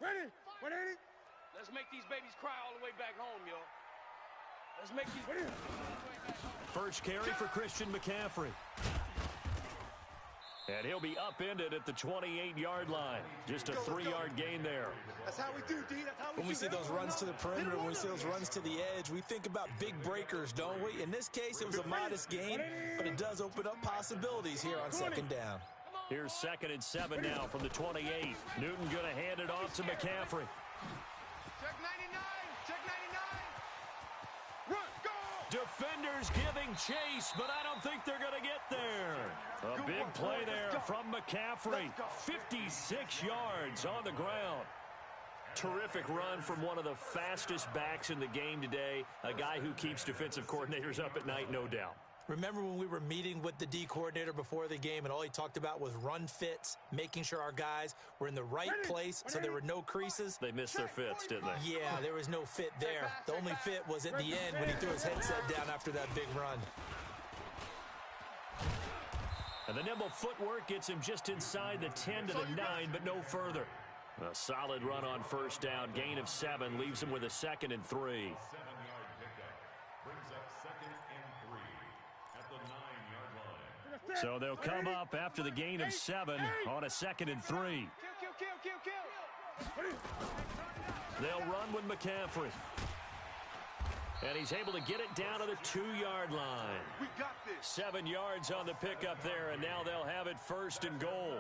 Ready? 180. Let's make these babies cry all the way back home, yo. Let's make these babies cry all the way back home. First carry for Christian McCaffrey. And he'll be upended at the 28-yard line. Just a 3-yard gain there. That's how we do, D. That's how we do. When we see those runs to the perimeter, when we see those runs to the edge, we think about big breakers, don't we? In this case, it was a modest gain, but it does open up possibilities here on second down. Here's 2nd and 7 now from the 28. Newton going to hand it off to McCaffrey. Check 99. Check 99. Run. Go. Defenders giving chase, but I don't think they're going to get there. A big play there from McCaffrey. 56 yards on the ground. Terrific run from one of the fastest backs in the game today. A guy who keeps defensive coordinators up at night, no doubt. Remember when we were meeting with the D coordinator before the game and all he talked about was run fits, making sure our guys were in the right place so there were no creases? They missed their fits, didn't they? Yeah, there was no fit there. The only fit was at the end when he threw his headset down after that big run. And the nimble footwork gets him just inside the 10 to the 9, but no further. A solid run on first down. Gain of 7 leaves him with a 2nd and 3. 7-yard pickup brings up 2nd and 3 at the 9-yard line. So they'll come up after the gain of 7 on a 2nd and 3. Kill. They'll run with McCaffrey. And he's able to get it down to the 2-yard line. We got this. 7 yards on the pickup there, and now they'll have it 1st and goal.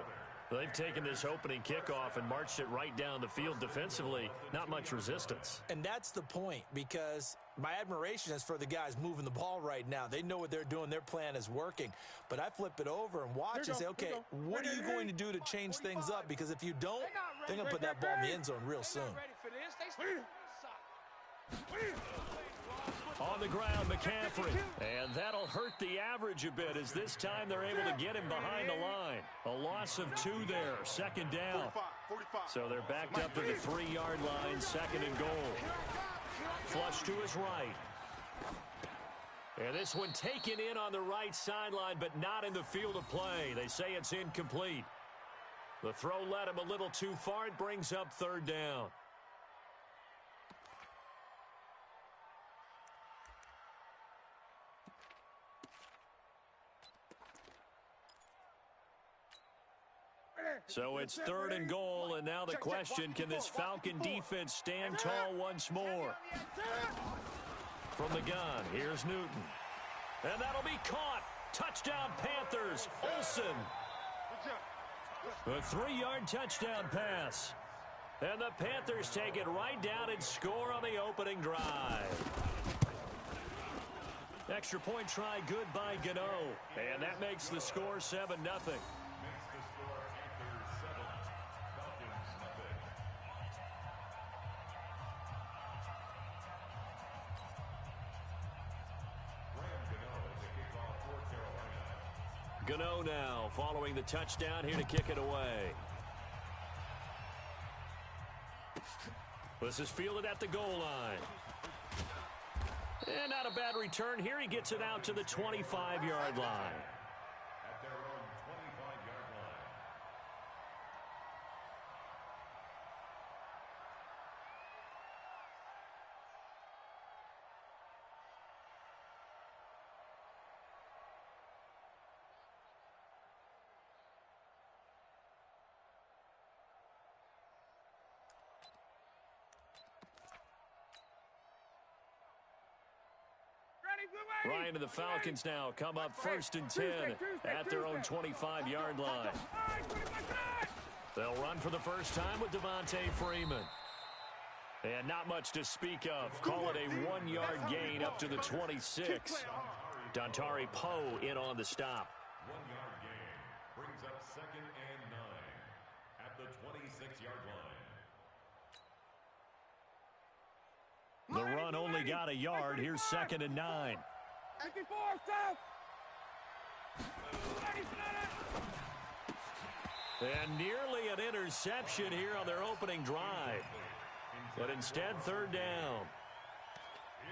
They've taken this opening kickoff and marched it right down the field defensively. Not much resistance. And that's the point, because my admiration is for the guys moving the ball right now. They know what they're doing. Their plan is working. But I flip it over and watch and say, okay, what are you going to do to change things up? Because if you don't, they're going to put that ball in the end zone real soon. On the ground, McCaffrey. And that'll hurt the average a bit as this time they're able to get him behind the line. A loss of 2 there, 2nd down. 45. So they're backed up to the 3-yard line, 2nd and goal. Flush to his right. And this one taken in on the right sideline, but not in the field of play. They say it's incomplete. The throw led him a little too far. It brings up 3rd down. So it's 3rd and goal, and now the question, can this Falcon defense stand tall once more? From the gun, here's Newton. And that'll be caught. Touchdown Panthers. Olsen. A 3-yard touchdown pass. And the Panthers take it right down and score on the opening drive. Extra point try good by Gano. And that makes the score 7-0. Gano now following the touchdown here to kick it away. This is fielded at the goal line. And not a bad return here. He gets it out to the 25-yard line. At their own 25-yard line. Ryan and the Falcons now come up 1st and 10 at their own 25-yard line. They'll run for the first time with Devontae Freeman. And not much to speak of. Call it a 1-yard gain up to the 26. Dontari Poe in on the stop. 1-yard gain brings up 2nd and 9 at the 26-yard line. The run only got a yard. Here's 2nd and 9. 54, stop! And nearly an interception here on their opening drive. But instead, 3rd down.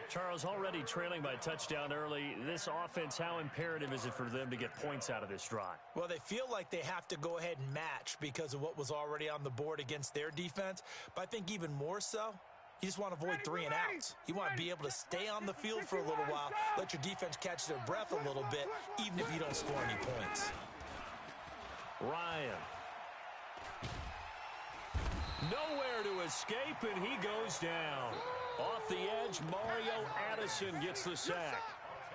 Charles, already trailing by a touchdown early. This offense, how imperative is it for them to get points out of this drive? Well, they feel like they have to go ahead and match because of what was already on the board against their defense. But I think even more so, you just want to avoid 3 and outs. You want to be able to stay on the field for a little while, let your defense catch their breath a little bit, even if you don't score any points. Ryan. Nowhere to escape, and he goes down. Off the edge, Mario Addison gets the sack.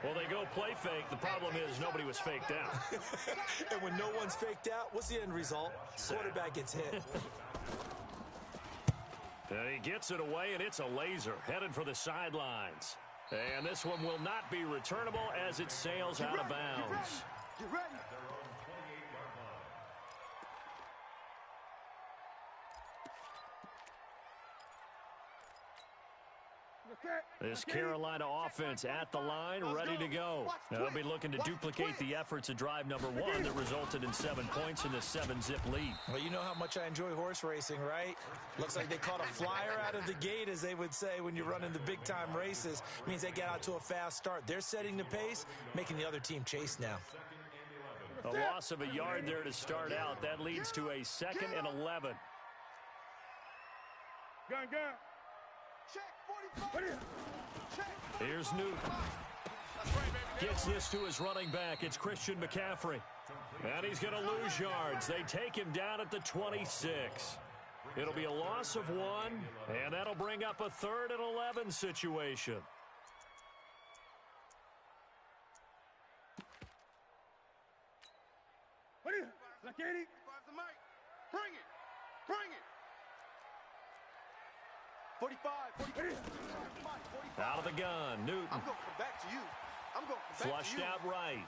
Well, they go play fake. The problem is nobody was faked out. And when no one's faked out, what's the end result? Quarterback gets hit. And he gets it away, and it's a laser headed for the sidelines. And this one will not be returnable as it sails out of bounds. Get ready. This Carolina offense at the line, ready to go. Now, they'll be looking to duplicate the efforts of drive number 1 that resulted in 7 points in the 7-zip lead. Well, you know how much I enjoy horse racing, right? Looks like they caught a flyer out of the gate, as they would say when you're running the big-time races. It means they get out to a fast start. They're setting the pace, making the other team chase now. A loss of a yard there to start out. That leads to a 2nd and 11. Gun. Check 45. Check. Here's Newton. Gets this to his running back. It's Christian McCaffrey. And he's going to lose yards. They take him down at the 26. It'll be a loss of 1, and that'll bring up a 3rd and 11 situation. What is it? Lakini. Bring it. 45. Out of the gun, Newton. I'm going to come back to you. Flushed out right.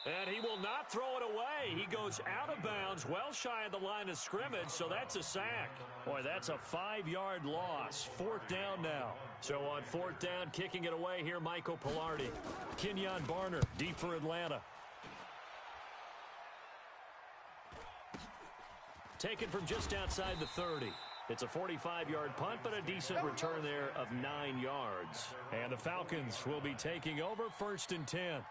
And he will not throw it away. He goes out of bounds, well shy of the line of scrimmage, so that's a sack. Boy, that's a 5-yard loss. 4th down now. So on 4th down, kicking it away here, Michael Pilardi. Kenyon Barner, deep for Atlanta. Taken from just outside the 30. It's a 45-yard punt, but a decent return there of 9 yards. And the Falcons will be taking over 1st and 10.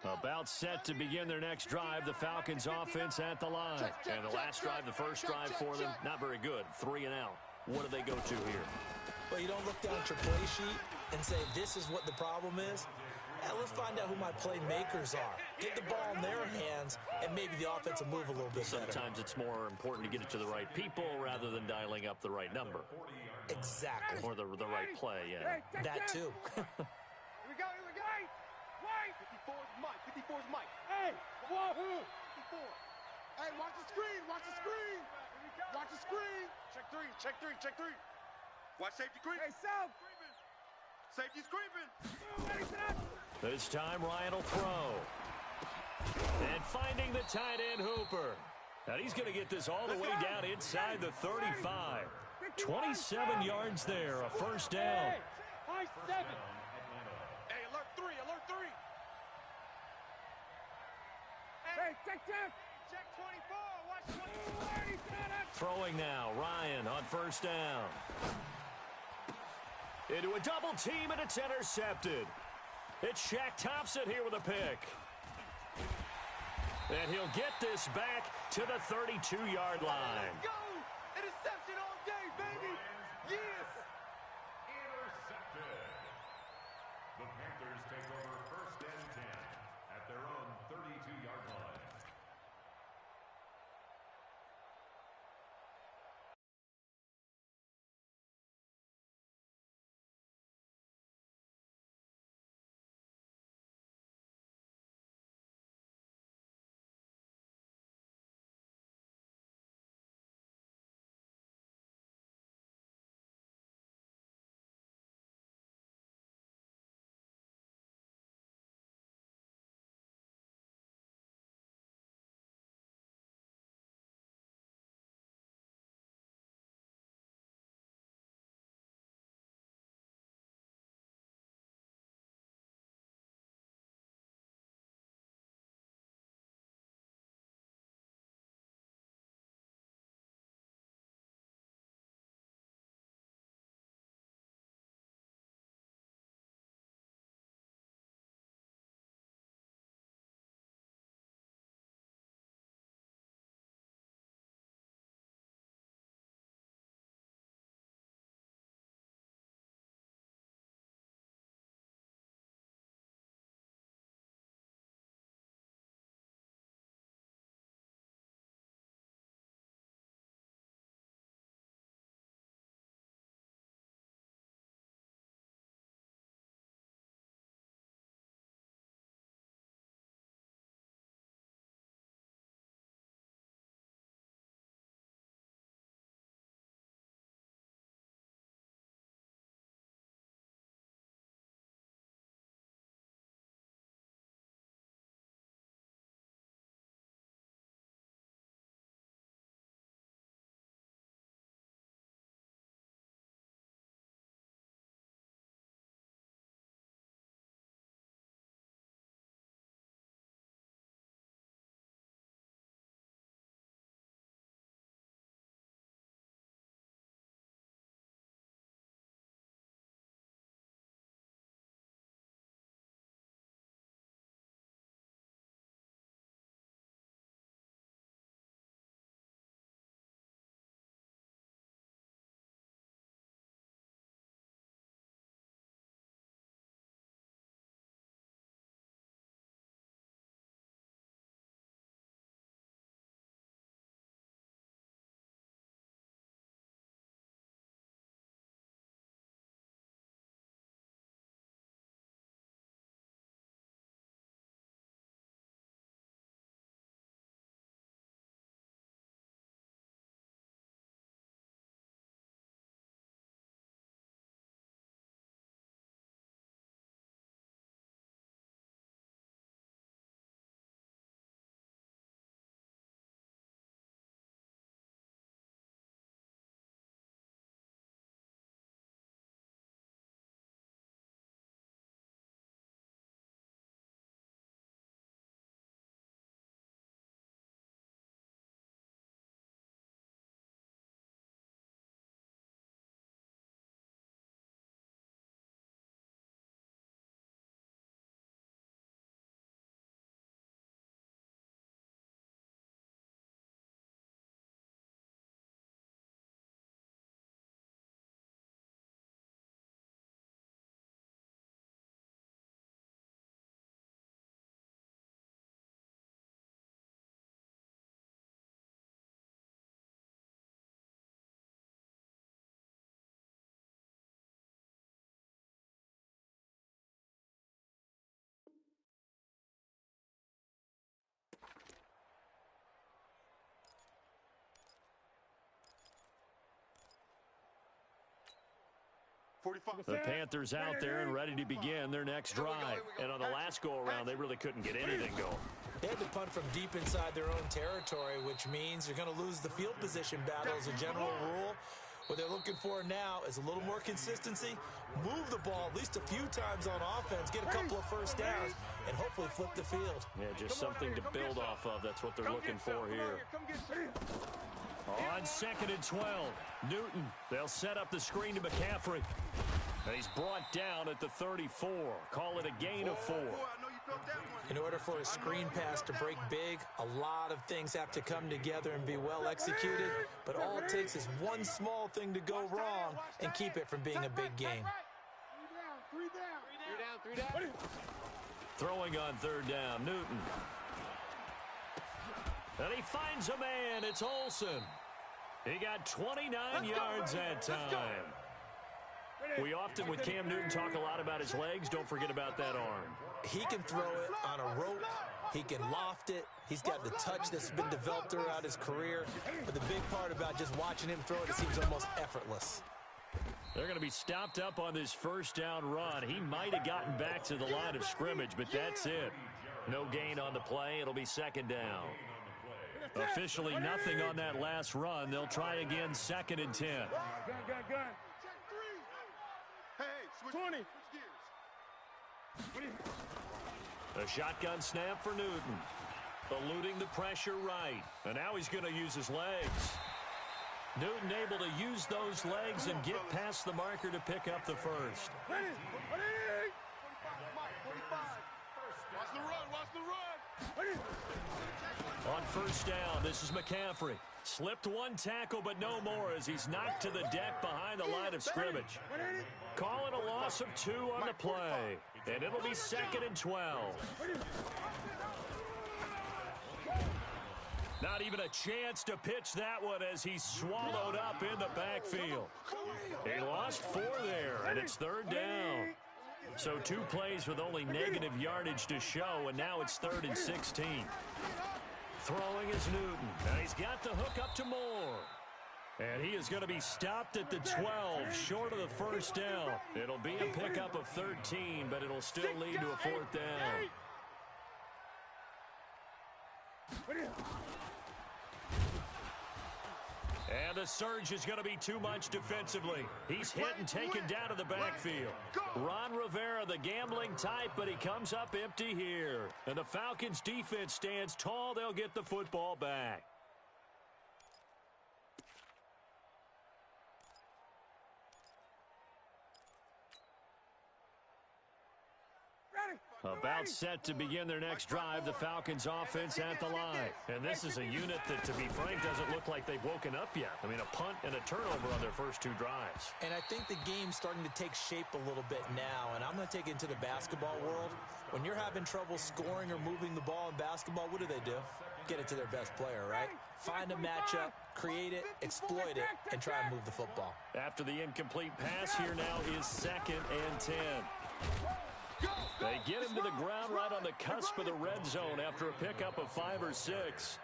About set to begin their next drive, the Falcons offense at the line. And the last drive, the first drive for them, not very good. 3 and out. What do they go to here? Well, you don't look down at your play sheet and say, this is what the problem is. Let's find out who my playmakers are. Get the ball in their hands, and maybe the offense will move a little bit better. Sometimes it's more important to get it to the right people rather than dialing up the right number. Exactly. Or the right play, yeah. That too. Here we go. Wait. 54's Mike. Hey, whoa. 54. Hey, watch the screen. Watch the screen. Check three. Watch safety creeping. Hey, South. Safety's creeping. This time, Ryan will throw. And finding the tight end, Hooper. And he's going to get this all the way down inside the 35. 27 yards there, a 1st down. High 7. Hey, alert 3. Hey, check. Check 24. Watch 24. Throwing now, Ryan on 1st down. Into a double team, and it's intercepted. It's Shaq Thompson here with a pick. And he'll get this back to the 32-yard line. Let's go! Interception all day, baby! Yes! Intercepted. The Panthers take over 1st and 10 at their own 32-yard line. The Panthers out there and ready to begin their next drive. And on the last go-around, they really couldn't get anything going. They had to punt from deep inside their own territory, which means you're going to lose the field position battle as a general rule. What they're looking for now is a little more consistency, move the ball at least a few times on offense, get a couple of first downs, and hopefully flip the field. Yeah, just something to build off of. That's what they're looking for here. On 2nd and 12, Newton. They'll set up the screen to McCaffrey. He's brought down at the 34. Call it a gain of 4. In order for a screen pass to break big, a lot of things have to come together and be well executed. But all it takes is one small thing to go wrong and keep it from being a big game. Three down. Throwing on 3rd down, Newton. And he finds a man. It's Olsen. He got 29 yards that time. We often, with Cam Newton, talk a lot about his legs. Don't forget about that arm. He can throw it on a rope. He can loft it. He's got the touch that's been developed throughout his career. But the big part about just watching him throw it, it seems almost effortless. They're going to be stopped up on this 1st down run. He might have gotten back to the line of scrimmage, but that's it. No gain on the play. It'll be 2nd down. Officially nothing on that last run. They'll try again 2nd and 10. Gun. Hey, switch 20. A shotgun snap for Newton. Eluding the pressure right. And now he's going to use his legs. Newton able to use those legs and get past the marker to pick up the first. Watch the run. On 1st down, this is McCaffrey. Slipped one tackle, but no more as he's knocked to the deck behind the line of scrimmage. Call it a loss of 2 on the play. And it'll be 2nd and 12. Not even a chance to pitch that one as he's swallowed up in the backfield. He lost 4 there, and it's 3rd down. So 2 plays with only negative yardage to show, and now it's 3rd and 16. Throwing is Newton, and he's got the hook up to Moore. And he is going to be stopped at the 12, short of the 1st down. It'll be a pickup of 13, but it'll still lead to a 4th down. And the surge is going to be too much defensively. He's hit and taken down to the backfield. Ron Rivera, the gambling type, but he comes up empty here. And the Falcons' defense stands tall. They'll get the football back. About set to begin their next drive, the Falcons offense at the line. And this is a unit that, to be frank, doesn't look like they've woken up yet. I mean, a punt and a turnover on their first 2 drives. And I think the game's starting to take shape a little bit now. And I'm going to take it into the basketball world. When you're having trouble scoring or moving the ball in basketball, what do? Get it to their best player, right? Find a matchup, create it, exploit it, and try and move the football. After the incomplete pass, here now is 2nd and 10. They get him to the ground right on the cusp of the red zone after a pickup of 5 or 6.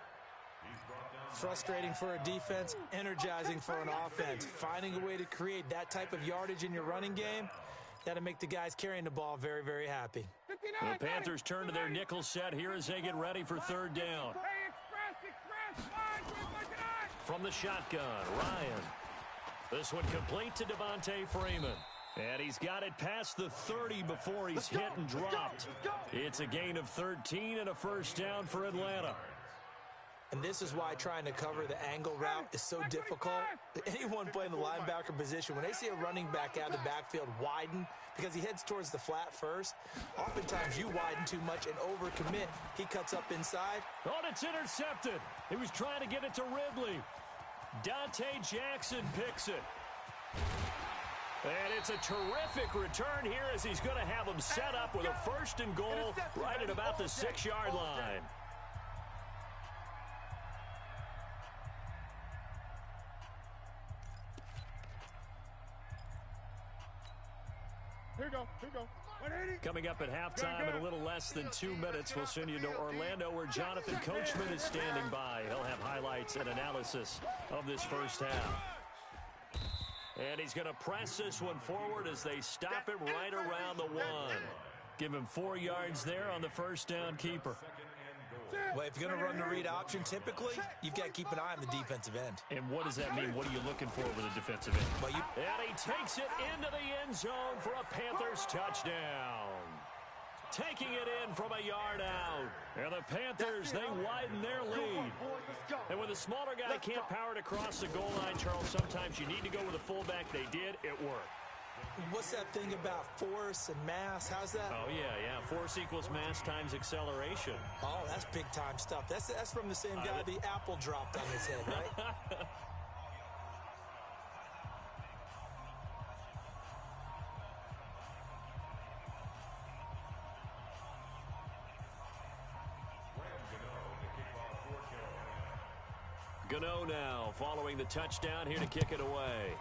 Frustrating for a defense, energizing for an offense. Finding a way to create that type of yardage in your running game, that'll make the guys carrying the ball very, very happy. The Panthers turn to their nickel set here as they get ready for 3rd down. From the shotgun, Ryan. This one complete to Devontae Freeman. And he's got it past the 30 before he's hit and dropped. It's a gain of 13 and a 1st down for Atlanta. And this is why trying to cover the angle route is so difficult. Anyone playing the linebacker position, when they see a running back out of the backfield widen because he heads towards the flat first, oftentimes you widen too much and overcommit. He cuts up inside. Oh, it's intercepted. He was trying to get it to Ridley. Dante Jackson picks it. And it's a terrific return here as he's going to have them set up with a 1st and goal right at about the 6-yard line. Here you go. Coming up at halftime in a little less than 2 minutes, we'll send you to Orlando where Jonathan Coachman is standing by. He'll have highlights and analysis of this first half. And he's going to press this one forward as they stop it right around the 1. Give him 4 yards there on the first down keeper. Well, if you're going to run the read option, typically, you've got to keep an eye on the defensive end. And what does that mean? What are you looking for with a defensive end? Well, and he takes it into the end zone for a Panthers touchdown. Taking it in from a yard out. And the Panthers, they widen their lead. And when the smaller guy can't power it across the goal line, Charles, sometimes you need to go with a fullback. They did. It worked. What's that thing about force and mass? How's that? Oh, yeah. Force equals mass times acceleration. Oh, that's big-time stuff. That's from the same guy the apple dropped on his head, right? Gano now following the touchdown here to kick it away.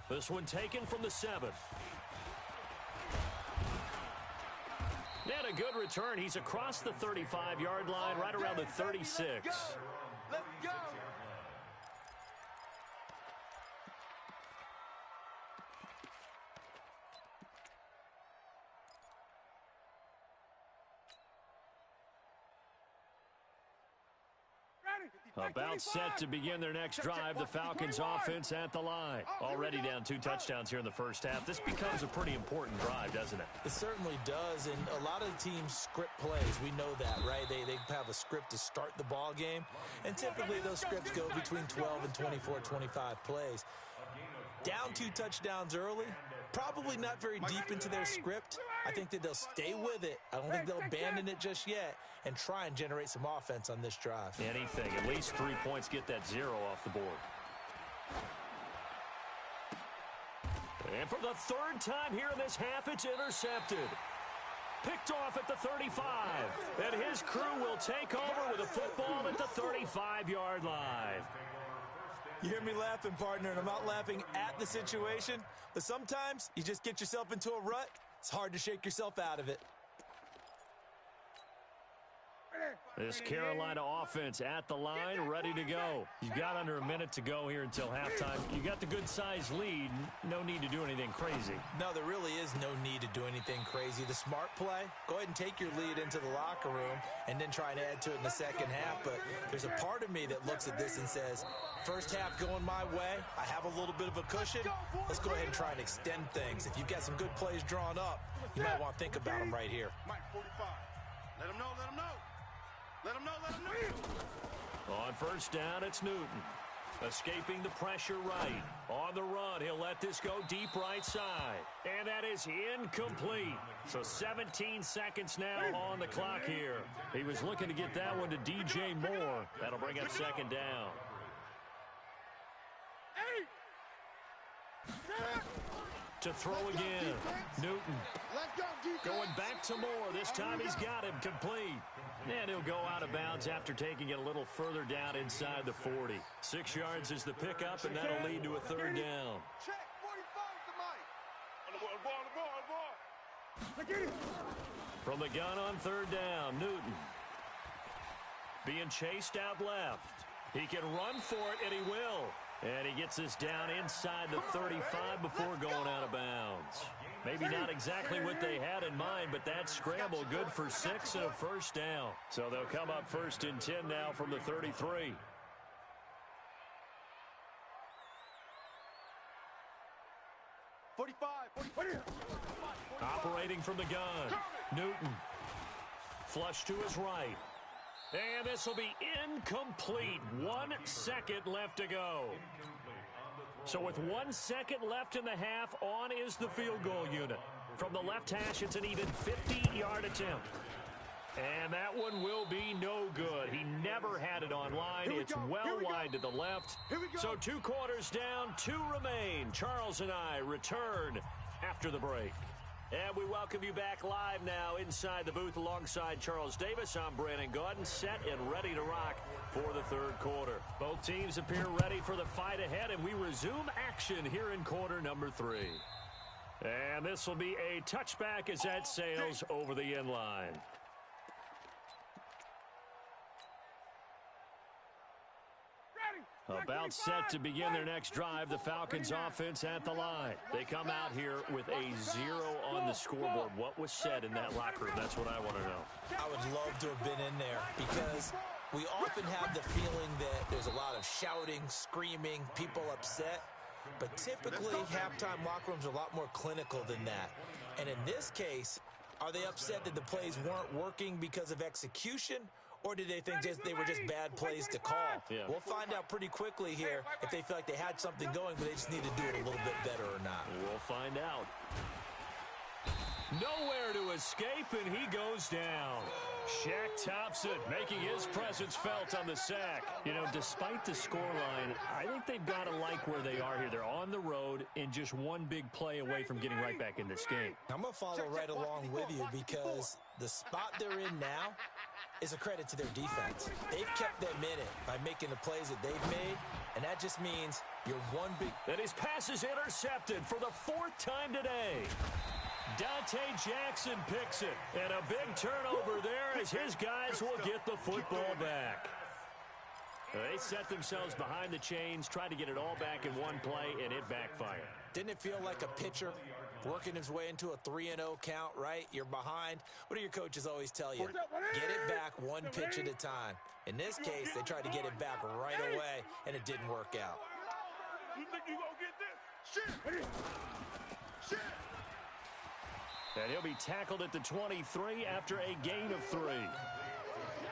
This one taken from the 7. And a good return. He's across the 35-yard line, right around the 36. Let's go. About set to begin their next drive. The Falcons offense at the line. Already down 2 touchdowns here in the first half. This becomes a pretty important drive, doesn't it? It certainly does, and a lot of the teams script plays. We know that, right? They have a script to start the ball game, and typically those scripts go between 12 and 24, 25 plays. Down 2 touchdowns early, probably not very deep into their script. I think that they'll stay with it. I don't think they'll abandon it just yet and try and generate some offense on this drive. Anything. At least 3 points, get that 0 off the board. And for the 3rd time here in this half, it's intercepted. Picked off at the 35. And his crew will take over with a football at the 35-yard line. You hear me laughing, partner, and I'm not laughing at the situation, but sometimes you just get yourself into a rut. It's hard to shake yourself out of it. This Carolina offense at the line, ready to go. You've got under a minute to go here until halftime. You got the good-sized lead. No need to do anything crazy. No, there really is no need to do anything crazy. The smart play, go ahead and take your lead into the locker room and then try and add to it in the second half. But there's a part of me that looks at this and says, first half going my way, I have a little bit of a cushion. Let's go ahead and try and extend things. If you've got some good plays drawn up, you might want to think about them right here. Mike, 45. Let him know, let him know. Let him know, let him know. On first down, it's Newton. Escaping the pressure right. On the run, he'll let this go deep right side. And that is incomplete. So 17 seconds now on the clock here. He was looking to get that one to DJ Moore. That'll bring up second down. To throw again. Newton. Going back to Moore. This time he's got him complete. And he'll go out of bounds after taking it a little further down inside the 40. 6 yards is the pickup, and that'll lead to a 3rd down. Check, 45 to Mike. On the ball. From the gun on 3rd down, Newton. Being chased out left. He can run for it, and he will. And he gets this down inside the 35 before going out of bounds. Maybe not exactly what they had in mind, but that scramble good for 6 and a first down. So they'll come up 1st and 10 now from the 33. Operating from the gun, Newton. Flush to his right. And this will be incomplete. 1 second left to go. So with 1 second left in the half, on is the field goal unit. From the left hash, it's an even 50-yard attempt. And that one will be no good. He never had it online. It's well wide to the left. So 2 quarters down, 2 remain. Charles and I return after the break. And we welcome you back live now inside the booth alongside Charles Davis. I'm Brandon Gaudin, set and ready to rock for the 3rd quarter. Both teams appear ready for the fight ahead, and we resume action here in quarter number 3. And this will be a touchback as that sails over the end line. About set to begin their next drive, the Falcons offense at the line. They come out here with a 0 on the scoreboard. What was said in that locker room? That's what I want to know. I would love to have been in there because we often have the feeling that there's a lot of shouting, screaming, people upset. But typically, halftime locker rooms are a lot more clinical than that. And in this case, are they upset that the plays weren't working because of execution? Or did they think they were just bad plays to call? Yeah. We'll find out pretty quickly here if they feel like they had something going, but they just need to do it a little bit better or not. We'll find out. Nowhere to escape, and he goes down. Shaq Thompson making his presence felt on the sack. You know, despite the scoreline, I think they've got to like where they are here. They're on the road and just one big play away from getting right back in this game. I'm going to follow right along with you because the spot they're in now is a credit to their defense. They've kept them in it by making the plays that they've made, and that just means you're one big... And his pass is intercepted for the 4th time today. Dante Jackson picks it, and a big turnover there as his guys will get the football back. They set themselves behind the chains, tried to get it all back in one play, and it backfired. Didn't it feel like a pitcher working his way into a 3-0 count, right? You're behind. What do your coaches always tell you? Get it back one pitch at a time. In this case, they tried to get it back right away, and it didn't work out. You think you gonna get this? Shit! Shit! And he'll be tackled at the 23 after a gain of 3.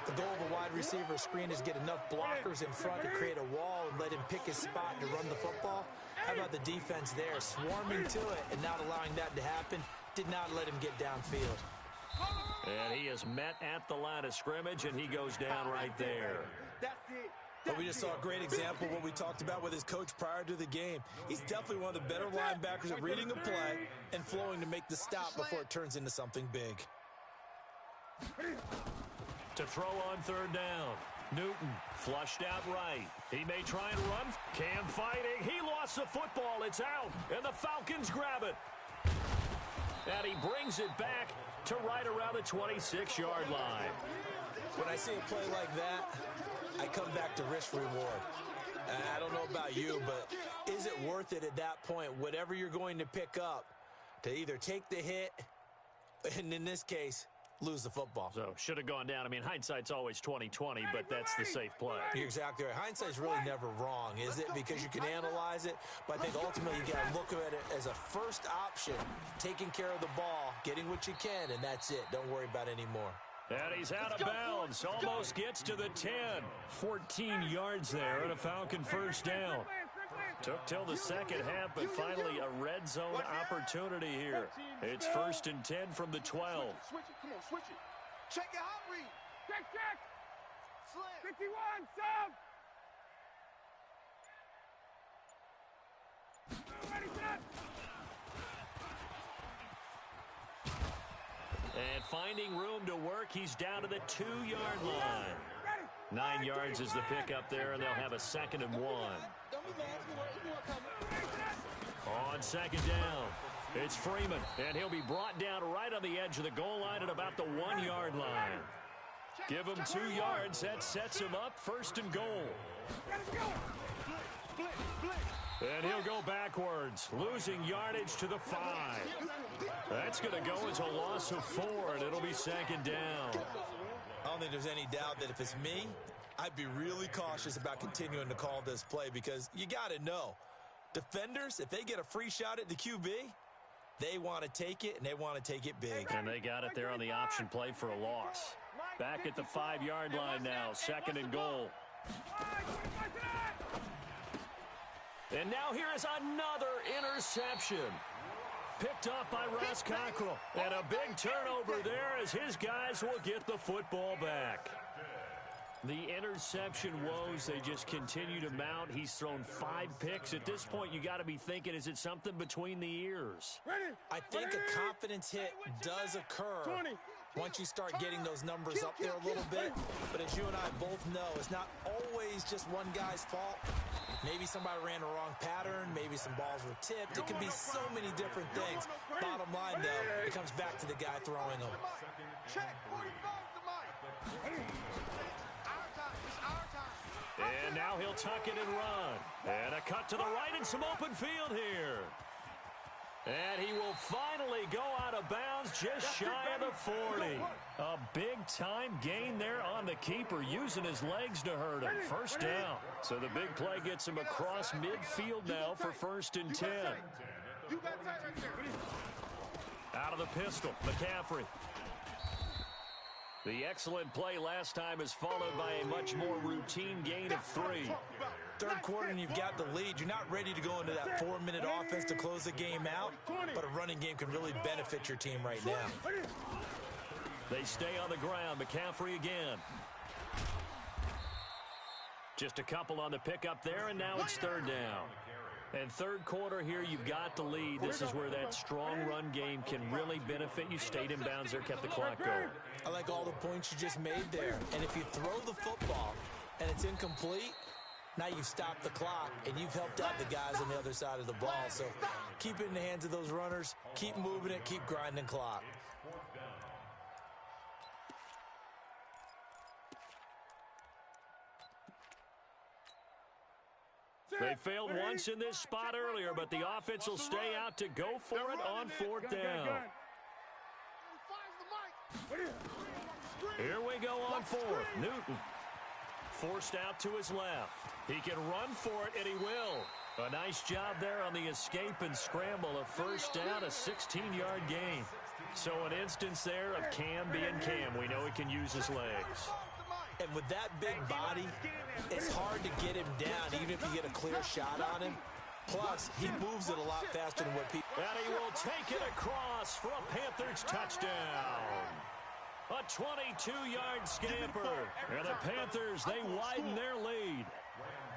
The goal of a wide receiver screen is get enough blockers in front to create a wall and let him pick his spot to run the football. How about the defense there, swarming to it and not allowing that to happen? Did not let him get downfield. And he is met at the line of scrimmage, and he goes down right there. That's it. But we just saw a great example of what we talked about with his coach prior to the game. He's definitely one of the better linebackers at reading a play and flowing to make the stop before it turns into something big. To throw on 3rd down. Newton flushed out right. He may try and run. Cam fighting. He lost the football. It's out. And the Falcons grab it. And he brings it back to right around the 26-yard line. When I see a play like that, I come back to risk-reward. I don't know about you, but is it worth it at that point, whatever you're going to pick up, to either take the hit, and in this case, lose the football? So, should have gone down. I mean, hindsight's always 20/20, but that's the safe play. You're exactly right. Hindsight's really never wrong, is it? Because you can analyze it, but I think ultimately you got to look at it as a first option, taking care of the ball, getting what you can, and that's it. Don't worry about any more. And he's out of bounds. Almost gets to the 10. 14 yards there and a Falcon first down. Took till the second half, but finally a red zone opportunity here. It's 1st and 10 from the 12. Switch it. Come on, switch it. Check your hot read. Check. Slam. 51, sub. Ready, set. And finding room to work, he's down to the 2-yard line. 9 yards is the pickup there, and they'll have a 2nd and 1. On 2nd down, it's Freeman, and he'll be brought down right on the edge of the goal line at about the 1-yard line. Give him 2 yards. That sets him up 1st and goal. And he'll go backwards, losing yardage to the 5. That's going to go as a loss of 4, and it'll be 2nd down. I don't think there's any doubt that if it's me, I'd be really cautious about continuing to call this play because you got to know, defenders, if they get a free shot at the QB, they want to take it, and they want to take it big. And they got it there on the option play for a loss. Back at the 5-yard line now, 2nd and goal. And now here is another interception. Picked up by Ross Cockrell. And a big turnover there as his guys will get the football back. The interception woes, they just continue to mount. He's thrown 5 picks. At this point, you got to be thinking, is it something between the ears? I think a confidence hit does occur once you start getting those numbers up there a little bit. But as you and I both know, it's not always just one guy's fault. Maybe somebody ran the wrong pattern. Maybe some balls were tipped. It can be so many different things. Bottom line, though, it comes back to the guy throwing them. Check. 45 to Mike. Our time. It's our time. And now he'll tuck it and run. And a cut to the right and some open field here. And he will finally go out of bounds just shy of the 40. A big-time gain there on the keeper, using his legs to hurt him. First down. So the big play gets him across midfield now for 1st and 10. Out of the pistol, McCaffrey. The excellent play last time is followed by a much more routine gain of 3. Third quarter and you've got the lead. You're not ready to go into that 4-minute offense to close the game out, but a running game can really benefit your team right now. They stay on the ground. McCaffrey again. Just a couple on the pickup there, and now it's 3rd down. And third quarter here, you've got the lead. This is where that strong run game can really benefit you. Stayed in bounds there, kept the clock going. I like all the points you just made there. And if you throw the football and it's incomplete, now you've stopped the clock and you've helped out the guys on the other side of the ball. So keep it in the hands of those runners. Keep moving it. Keep grinding clock. They failed once in this spot earlier, but the offense will stay out to go for it on 4th down. Here we go on 4th. Newton forced out to his left. He can run for it, and he will. A nice job there on the escape and scramble. A 1st down, a 16-yard gain. So an instance there of Cam being Cam. We know he can use his legs. And with that big body, it's hard to get him down, even if you get a clear shot on him. Plus, he moves it a lot faster than what people... And he will take it across for a Panthers touchdown. A 22-yard scamper. And the Panthers, they widen their lead.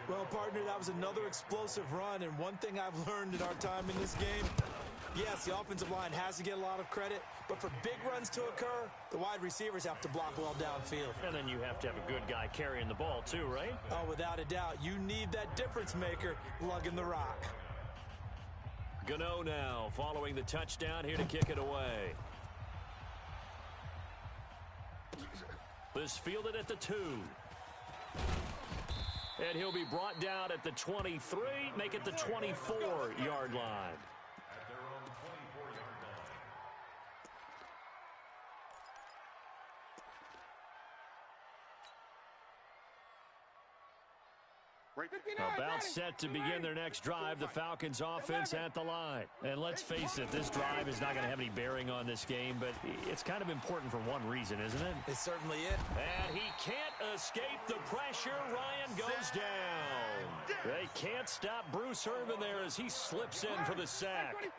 Well, partner, that was another explosive run. And one thing I've learned in our time in this game, yes, the offensive line has to get a lot of credit, but for big runs to occur, the wide receivers have to block well downfield. And then you have to have a good guy carrying the ball too, right? Oh, without a doubt. You need that difference maker lugging the rock. Gano now following the touchdown here to kick it away. This fielded at the 2. And he'll be brought down at the 23, make it the 24-yard line. About set to begin their next drive, the Falcons offense at the line. And let's face it, this drive is not going to have any bearing on this game, but it's kind of important for one reason, isn't it? It's certainly it. And he can't escape the pressure. Ryan goes down. They can't stop Bruce Irvin there as he slips in for the sack.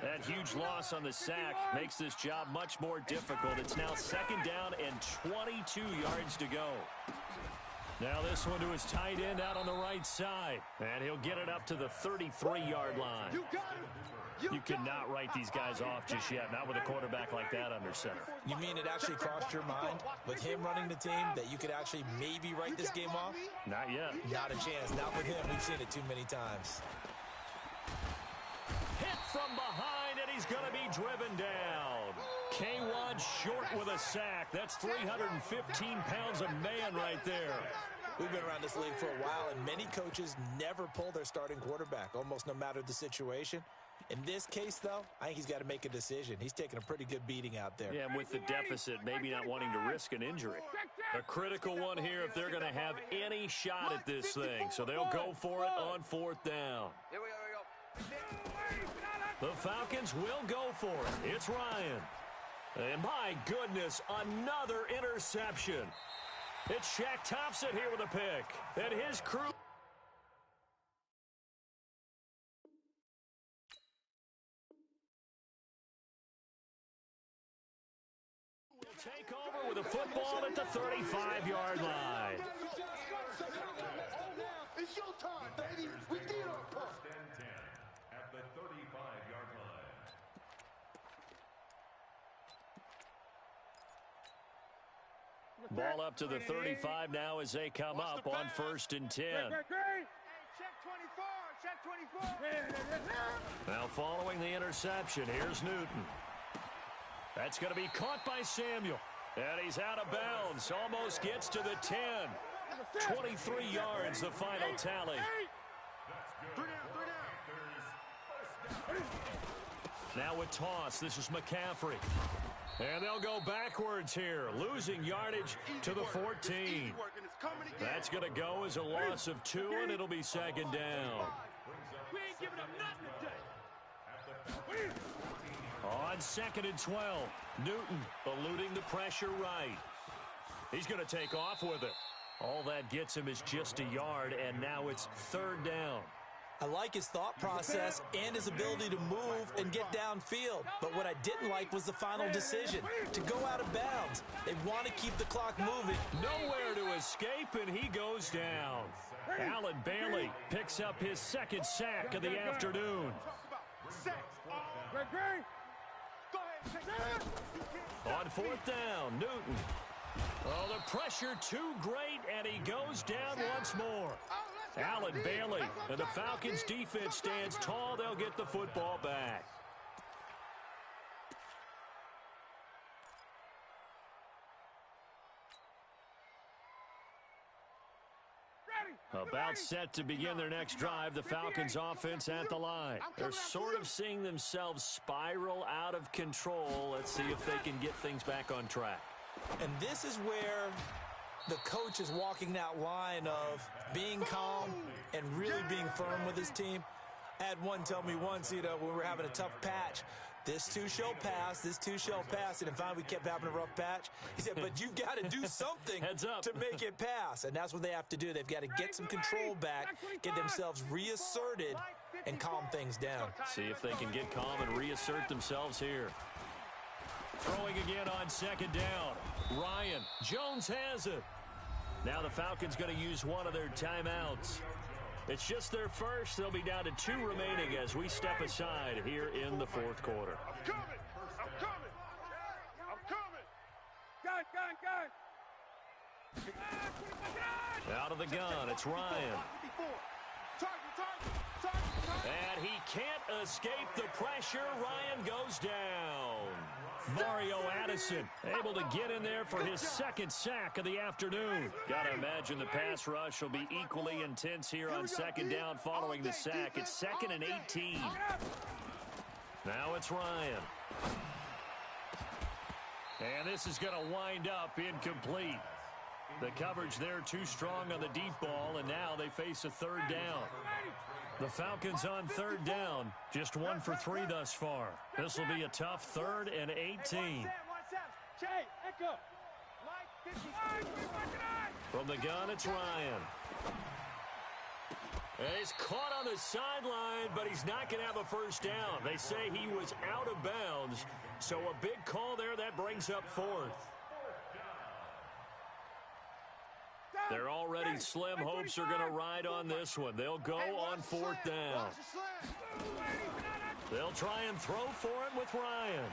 That huge loss on the sack makes this job much more difficult. It's now 2nd down and 22 yards to go. Now this one to his tight end out on the right side. And he'll get it up to the 33-yard line. You cannot write these guys off just yet, not with a quarterback like that under center. You mean it actually crossed your mind with him running the team that you could actually maybe write this game off? Not yet. Not a chance. Not with him. We've seen it too many times. Hit from behind, and he's going to be driven down. K-Wad short with a sack. That's 315 pounds of man right there. We've been around this league for a while, and many coaches never pull their starting quarterback, almost no matter the situation. In this case, though, I think he's got to make a decision. He's taking a pretty good beating out there. Yeah, and with the deficit, maybe not wanting to risk an injury. A critical one here if they're going to have any shot at this thing. So they'll go for it on 4th down. Here we go. The Falcons will go for it. It's Ryan. And my goodness, another interception. It's Shaq Thompson here with a pick. And his crew... will take over with a football at the 35-yard line. It's your time, baby. We did our part. 1st and 10 at the 35-yard line. Ball up to the 35 now as they come up on 1st and 10. Check 24. Check 24. Now following the interception, here's Newton. That's going to be caught by Samuel. And he's out of bounds. Almost gets to the 10. 23 yards, the final tally. 3 down. Now with toss, this is McCaffrey. And they'll go backwards here, losing yardage to the 14. That's going to go as a loss of 2, and it'll be second down. We ain't giving up nothing today. On 2nd and 12, Newton eluding the pressure right. He's going to take off with it. All that gets him is just a yard, and now it's 3rd down. I like his thought process and his ability to move and get downfield. But what I didn't like was the final decision, to go out of bounds. They want to keep the clock moving. Nowhere to escape, and he goes down. Allen Bailey picks up his 2nd sack of the afternoon. On 4th down, Newton. Oh, the pressure too great, and he goes down once more. Allen Bailey, and the Falcons' defense stands tall. They'll get the football back. About set to begin their next drive, the Falcons' offense at the line. They're sort of seeing themselves spiral out of control. Let's see if they can get things back on track. And this is where the coach is walking that line of being calm and really being firm with his team. I had one tell me once, when we were having a tough patch, this too shall pass, this too shall pass. And finally we kept having a rough patch. He said, but you've got to do something Heads up. to make it pass. And that's what they have to do. They've got to get some control back, get themselves reasserted, and calm things down. See if they can get calm and reassert themselves here. Throwing again on 2nd down. Ryan. Jones has it. Now the Falcons going to use one of their timeouts. It's just their first. They'll be down to 2 remaining as we step aside here in the 4th quarter. I'm coming. Gun. Out of the gun, it's Ryan. And he can't escape the pressure. Ryan goes down. Mario Addison able to get in there for his 2nd sack of the afternoon. Got to imagine the pass rush will be equally intense here on 2nd down following the sack. It's 2nd and 18. Now it's Ryan. And this is going to wind up incomplete. The coverage there too strong on the deep ball, and now they face a 3rd down. The Falcons on 3rd down, just 1 for 3 thus far. This will be a tough 3rd and 18. From the gun, it's Ryan. And he's caught on the sideline, but he's not going to have a first down. They say he was out of bounds, so a big call there that brings up 4th. They're already slim hopes are going to ride on this one. They'll go on 4th down. They'll try and throw for it with Ryan.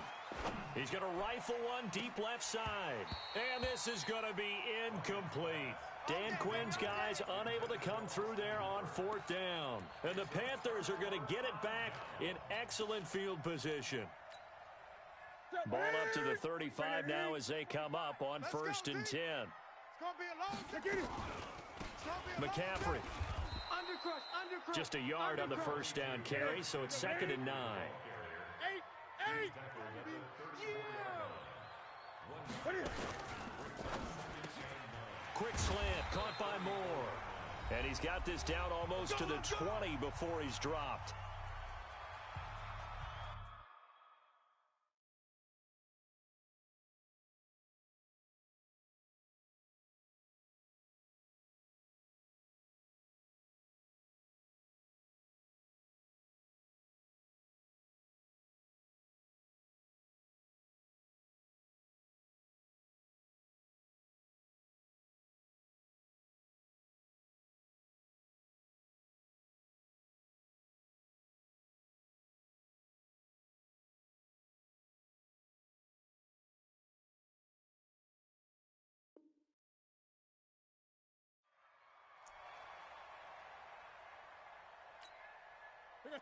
He's going to rifle one deep left side. And this is going to be incomplete. Dan Quinn's guys unable to come through there on 4th down. And the Panthers are going to get it back in excellent field position. Ball up to the 35 now as they come up on 1st and 10. McCaffrey. Just a yard on the first down carry, so it's 2nd and 9. Quick slant, caught by Moore. And he's got this down almost to the 20 before he's dropped.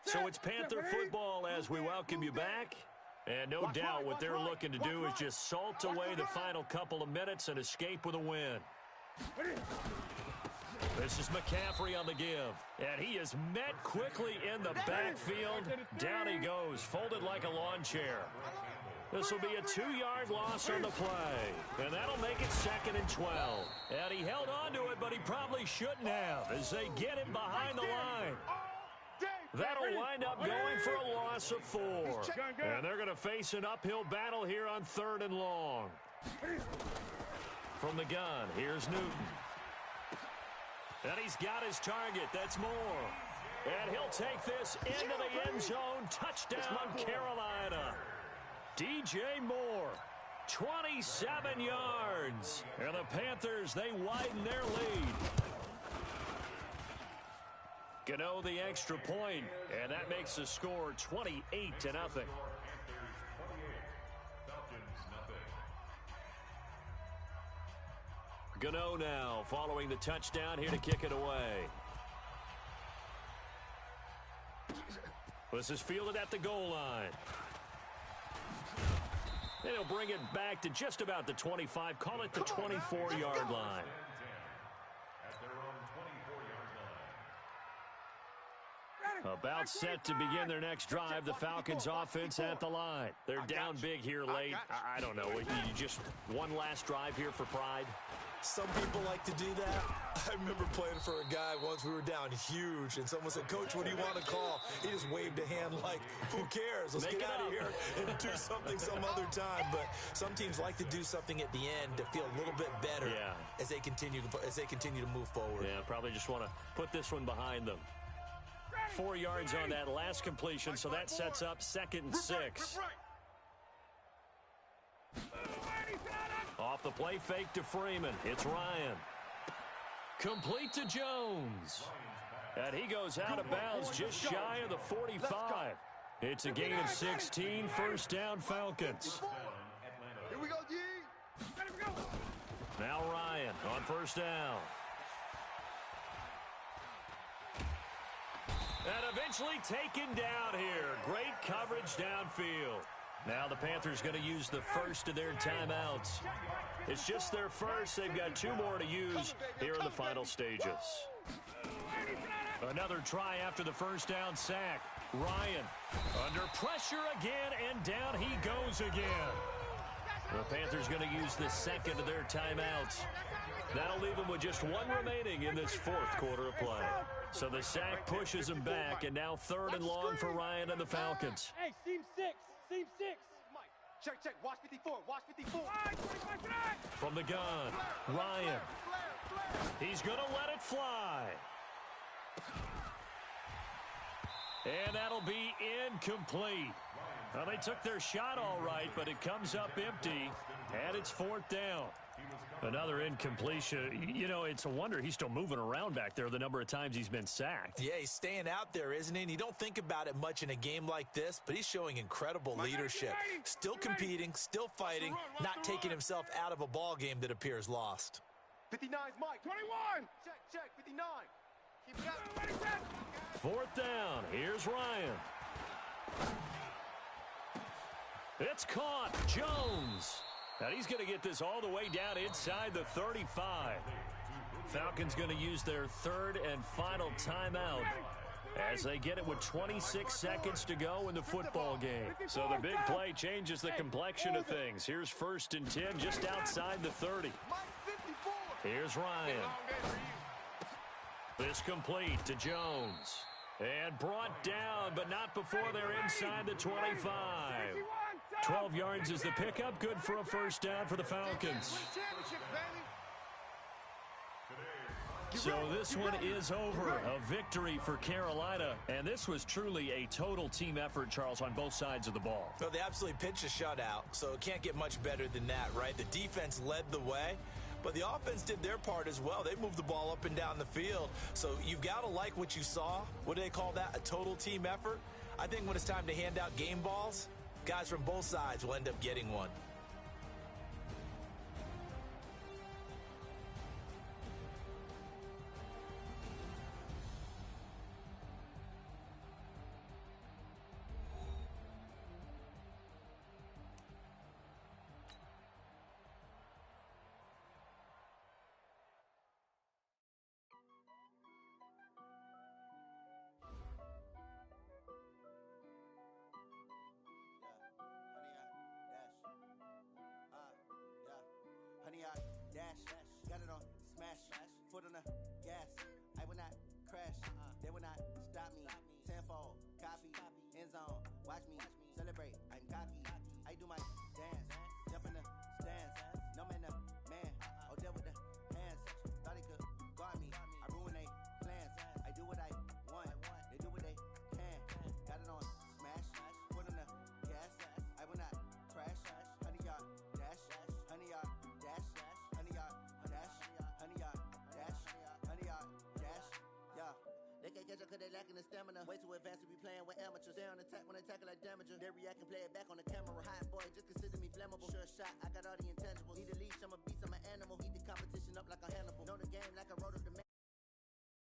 So it's Panther football as we welcome you back. And no doubt what they're looking to do is just salt away the final couple of minutes and escape with a win. This is McCaffrey on the give. And he is met quickly in the backfield. Down he goes, folded like a lawn chair. This will be a 2-yard loss on the play. And that'll make it 2nd and 12. And he held on to it, but he probably shouldn't have as they get him behind the line. That'll wind up going for a loss of 4. And they're going to face an uphill battle here on 3rd and long. From the gun, here's Newton. And he's got his target. That's Moore. And he'll take this into the end zone. Touchdown, Carolina. DJ Moore, 27 yards. And the Panthers, they widen their lead. Gano the extra point, and that makes the score 28-0. Gano now following the touchdown here to kick it away. This is fielded at the goal line. And he'll bring it back to just about the 25, call it the 24-yard line. About set to begin their next drive. The Falcons offense at the line. They're down big here late. I don't know. You just one last drive here for pride. Some people like to do that. I remember playing for a guy once. We were down huge, and someone said, "Coach, what do you want to call?" He just waved a hand like, "Who cares? Let's get out of here and do something some other time." But some teams like to do something at the end to feel a little bit better as they continue to move forward. Yeah, probably just want to put this one behind them. 4 yards on that last completion, so that sets up 2nd and 6. Off the play fake to Freeman. It's Ryan. Complete to Jones. And he goes out of bounds just shy of the 45. It's a gain of 16. First down, Falcons. Here we go, G. Now Ryan on first down. And eventually taken down here. Great coverage downfield. Now the Panthers going to use the first of their timeouts. It's just their first. They've got 2 more to use here in the final stages. Another try after the first down sack. Ryan under pressure again, and down he goes again. The Panthers going to use the second of their timeouts. That'll leave them with just 1 remaining in this 4th quarter of play. So the sack pushes him back, and now 3rd and long for Ryan and the Falcons. Hey, seam 6. Seam 6. Check. Watch 54. Watch 54. From the gun, Ryan. He's going to let it fly. And that'll be incomplete. Well, they took their shot all right, but it comes up empty, and it's 4th down. Another incompletion. You know, it's a wonder he's still moving around back there the number of times he's been sacked. Yeah, he's staying out there, isn't he? And you don't think about it much in a game like this, but he's showing incredible leadership. Still competing, still fighting, not taking himself out of a ball game that appears lost. 59's Mike. 21. Check. 59. Keep it up. 4th down. Here's Ryan. It's caught. Jones. And he's going to get this all the way down inside the 35. Falcons going to use their 3rd and final timeout as they get it with 26 seconds to go in the football game. So the big play changes the complexion of things. Here's 1st and 10 just outside the 30. Here's Ryan. This complete to Jones. And brought down, but not before they're inside the 25. 12 yards is the pickup. Good for a first down for the Falcons. So this one is over. A victory for Carolina. And this was truly a total team effort, Charles, on both sides of the ball. Well, they absolutely pitched a shutout, so it can't get much better than that, right? The defense led the way, but the offense did their part as well. They moved the ball up and down the field. So you've got to like what you saw. What do they call that? A total team effort? I think when it's time to hand out game balls, guys from both sides will end up getting one. got it on smash, foot on the gas. I will not crash, they will not stop me. Tenfold, copy, end zone, watch me celebrate. I'm cocky, I do my dance, jump in the stands. No man, man, oh there with the hands. Thought he could guard me, I ruin they plans. I do what I want, they do what they can. Got it on smash, foot on the gas. I will not crash, 100-yard dash, 100-yard dash, 100-yard dash, 100-yard dash, 100-yard dash, yeah. They can't catch up cause they lacking the stamina. Way too advanced to be playing with amateurs. Stay on attack when they tackle like damager. They react and play it back on the camera. Hot boy, just consider me flammable. Sure shot, I got all the intangibles. Need a leash, I'm a beast, I'm an animal. Heat the competition up like a Hannibal. Know the game like I wrote up the